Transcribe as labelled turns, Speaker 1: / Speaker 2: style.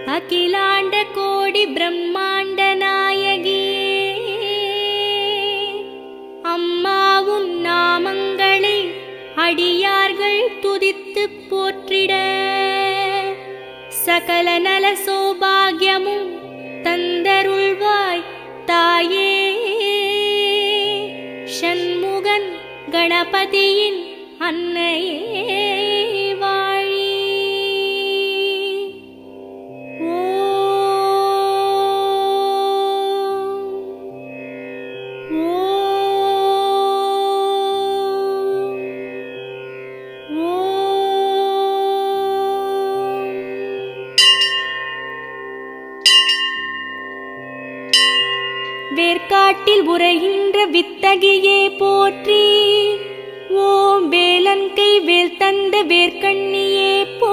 Speaker 1: அகிலாண்ட கோடி பிரம்மாண்ட நாயகியே, அம்மாவும் நாமங்களை அடியார்கள் துதித்து போற்றிட சகல நல சௌபாகியமும் தந்தருள்வாய் தாயே. ஷண்முகன் கணபதியின் அன்னையே வாழி. வேர்க்காட்டில் உரைகின்ற வித்தகியே போற்றி. ஓம் வேலன் கை வேல் தந்த வேர்க்கண்ணியே போ